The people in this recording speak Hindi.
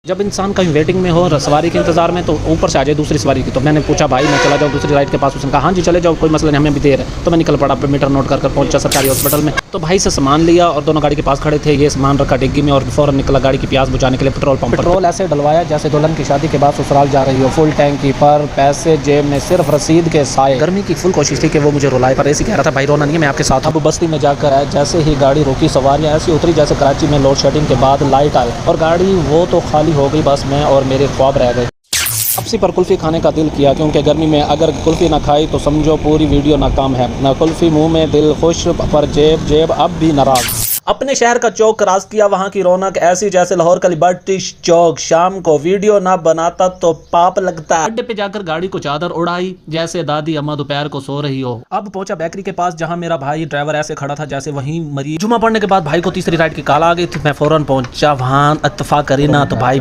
जब इंसान कहीं वेटिंग में हो सवारी के इंतजार में तो ऊपर से आ जाए दूसरी सवारी की, तो मैंने पूछा भाई मैं चला जाऊँ दूसरी राइड के पास। उसने कहा हाँ जी चले जाओ, कोई मसला नहीं, हमें भी देर है। तो मैं निकल पड़ा, मीटर नोट कर पहुंचा सरकारी हॉस्पिटल में। तो भाई से सामान लिया और दोनों गाड़ी के पास खड़े थे, ये सामान रखा डिग्गी में और फौरन निकला गाड़ी की प्यास बुझाने के लिए पेट्रोल पंप। पेट्रोल ऐसे डलवाया जैसे दुल्हन की शादी के बाद ससुराल जा रही हो, फुल टैंकी पर पैसे जेब में, सिर्फ रसीद के साए। गर्मी की फुल कोशिश थी कि वो मुझे रुलाए, पर ऐसी कह रहा था भाई रोना नहीं है, मैं आपके साथ। अब बस्ती में जाकर आए, जैसे ही गाड़ी रुकी सवारियाँ ऐसी उतरी जैसे कराची में लोड शेडिंग के बाद लाइट आए, और गाड़ी वो तो खाली हो गई, बस मैं और मेरे ख्वाब रह गए। वापसी पर कुल्फ़ी खाने का दिल किया, क्योंकि गर्मी में अगर कुल्फ़ी ना खाई तो समझो पूरी वीडियो नाकाम है। ना कुल्फ़ी मुंह में, दिल खुश, पर जेब अब भी नाराज। अपने शहर का चौक क्रॉस किया, वहाँ की रौनक ऐसी जैसे लाहौर का लिबर्टी चौक। शाम को वीडियो ना बनाता तो पाप लगता। अड्डे पे जाकर गाड़ी को चादर उड़ाई जैसे दादी अम्मा दोपहर को सो रही हो। अब पहुंचा बेकरी के पास, जहाँ मेरा भाई ड्राइवर ऐसे खड़ा था जैसे वहीं मरीज। जुमा पढ़ने के बाद भाई को तीसरी राइड की कॉल आ गई थी। मैं फौरन पहुंचा वहाँ, इत्तेफाक करी ना तो भाई